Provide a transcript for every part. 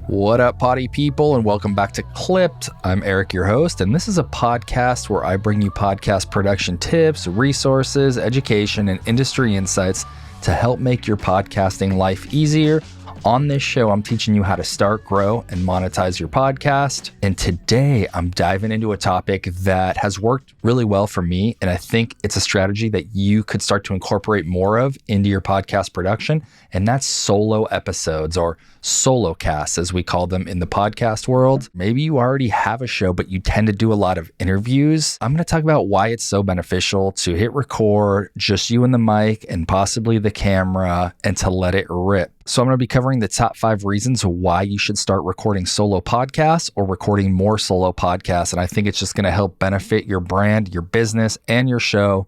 What up, potty people, and welcome back to Clipped. I'm Eric, your host, and this is a podcast where I bring you podcast production tips, resources, education, and industry insights to help make your podcasting life easier. On this show, I'm teaching you how to start, grow, and monetize your podcast. And today, I'm diving into a topic that has worked really well for me, and I think it's a strategy that you could start to incorporate more of into your podcast production, and that's solo episodes, or solo casts, as we call them in the podcast world. Maybe you already have a show, but you tend to do a lot of interviews. I'm going to talk about why it's so beneficial to hit record, just you and the mic and possibly the camera, and to let it rip. So I'm going to be covering the top 5 reasons why you should start recording solo podcasts or recording more solo podcasts. And I think it's just going to help benefit your brand, your business, and your show.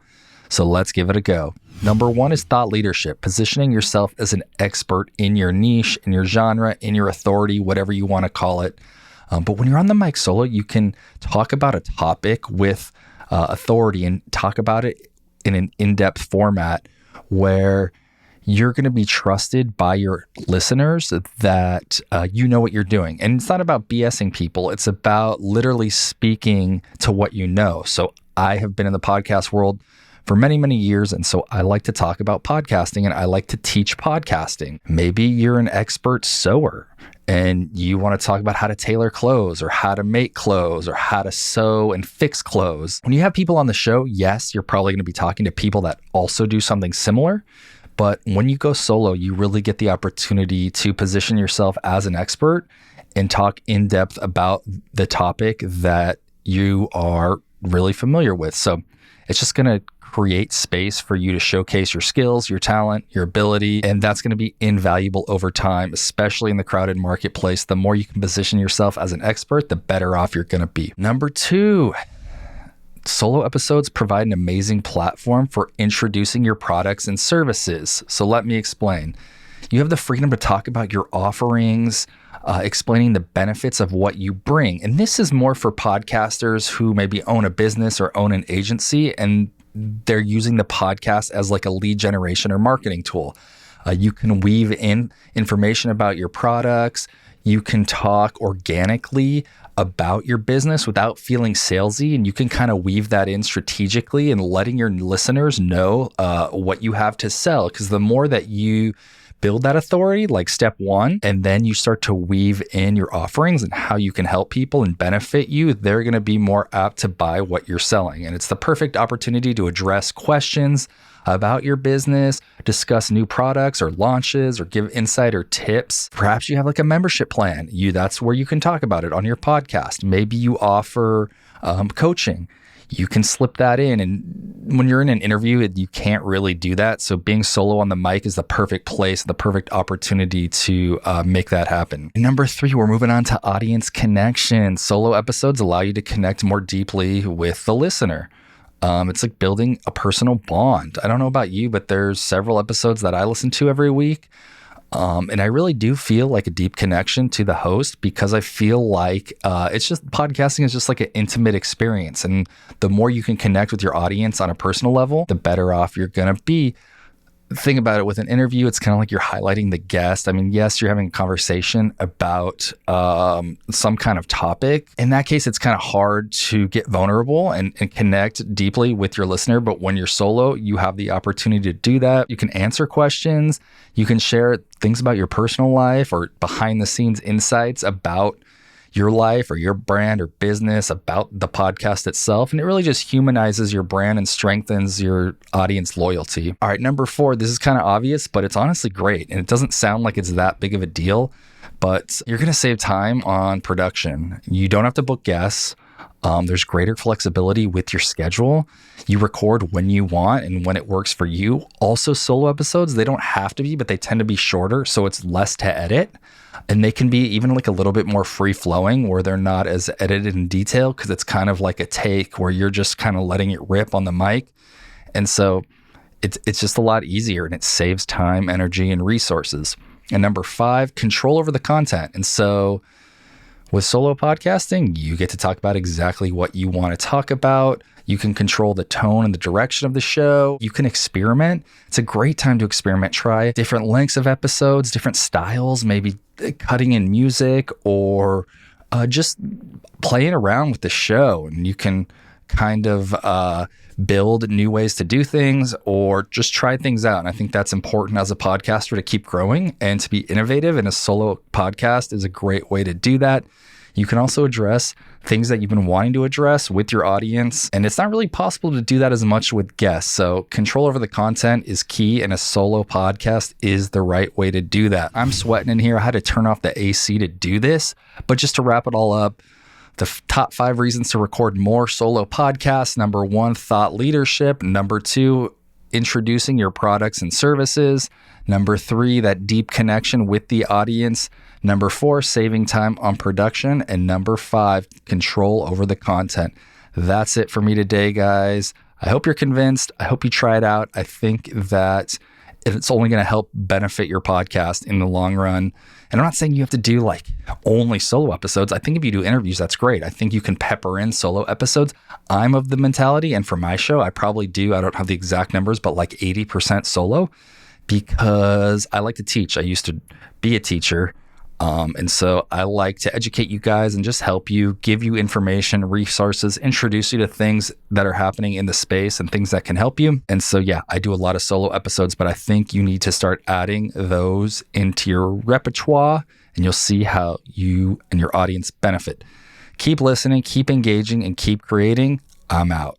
So let's give it a go. Number 1 is thought leadership, positioning yourself as an expert in your niche, in your genre, in your authority, whatever you want to call it. But when you're on the mic solo, you can talk about a topic with authority and talk about it in an in-depth format where you're going to be trusted by your listeners that you know what you're doing. And it's not about BSing people. It's about literally speaking to what you know. So I have been in the podcast world for many, many years. And so I like to talk about podcasting and I like to teach podcasting. Maybe you're an expert sewer and you want to talk about how to tailor clothes or how to make clothes or how to sew and fix clothes. When you have people on the show, yes, you're probably going to be talking to people that also do something similar. But when you go solo, you really get the opportunity to position yourself as an expert and talk in depth about the topic that you are really familiar with. So it's just going to create space for you to showcase your skills, your talent, your ability, and that's going to be invaluable over time, especially in the crowded marketplace. The more you can position yourself as an expert, the better off you're going to be. Number 2, solo episodes provide an amazing platform for introducing your products and services. So let me explain. You have the freedom to talk about your offerings, explaining the benefits of what you bring. And this is more for podcasters who maybe own a business or own an agency, and they're using the podcast as like a lead generation or marketing tool. You can weave in information about your products. You can talk organically about your business without feeling salesy, and you can kind of weave that in strategically and letting your listeners know what you have to sell. Because the more that you build that authority, like step 1, and then you start to weave in your offerings and how you can help people and benefit you, they're going to be more apt to buy what you're selling. And it's the perfect opportunity to address questions about your business, discuss new products or launches, or give insight or tips. Perhaps you have like a membership plan. That's where you can talk about it on your podcast. Maybe you offer coaching. You can slip that in. And when you're in an interview, you can't really do that. So being solo on the mic is the perfect place, the perfect opportunity to make that happen. And number 3, we're moving on to audience connection. Solo episodes allow you to connect more deeply with the listener. It's like building a personal bond. I don't know about you, but there's several episodes that I listen to every week. And I really do feel like a deep connection to the host because I feel like it's just podcasting is just like an intimate experience. And the more you can connect with your audience on a personal level, the better off you're going to be. Thing about it with an interview, it's kind of like you're highlighting the guest. I mean, yes, you're having a conversation about some kind of topic. In that case, it's kind of hard to get vulnerable and connect deeply with your listener. But when you're solo, you have the opportunity to do that. You can answer questions. You can share things about your personal life or behind the scenes insights about your life or your brand or business, about the podcast itself. And it really just humanizes your brand and strengthens your audience loyalty. All right, number 4, this is kind of obvious, but it's honestly great. And it doesn't sound like it's that big of a deal, but you're going to save time on production. You don't have to book guests. There's greater flexibility with your schedule. You record when you want and when it works for you. Also, solo episodes, they don't have to be, but they tend to be shorter, so it's less to edit. And they can be even like a little bit more free flowing where they're not as edited in detail because it's kind of like a take where you're just kind of letting it rip on the mic. And so it's just a lot easier and it saves time, energy, and resources. And number 5, control over the content. And so With solo podcasting, you get to talk about exactly what you want to talk about. You can control the tone and the direction of the show. You can experiment. It's a great time to experiment. Try different lengths of episodes, different styles, maybe cutting in music or just playing around with the show. And you can kind of build new ways to do things or just try things out. And I think that's important as a podcaster to keep growing and to be innovative. And a solo podcast is a great way to do that. You can also address things that you've been wanting to address with your audience. And it's not really possible to do that as much with guests. So control over the content is key, and a solo podcast is the right way to do that. I'm sweating in here. I had to turn off the AC to do this. But just to wrap it all up, the top 5 reasons to record more solo podcasts. Number 1, thought leadership. Number 2, introducing your products and services. Number 3, that deep connection with the audience. Number 4, saving time on production. And number 5, control over the content. That's it for me today, guys. I hope you're convinced. I hope you try it out. I think that it's only going to help benefit your podcast in the long run. And I'm not saying you have to do like only solo episodes. I think if you do interviews, that's great. I think you can pepper in solo episodes. I'm of the mentality, and for my show, I probably do. I don't have the exact numbers, but like 80% solo, because I like to teach. I used to be a teacher. And so I like to educate you guys and just help you, give you information, resources, introduce you to things that are happening in the space and things that can help you. And so, yeah, I do a lot of solo episodes, but I think you need to start adding those into your repertoire, and you'll see how you and your audience benefit. Keep listening, keep engaging, and keep creating. I'm out.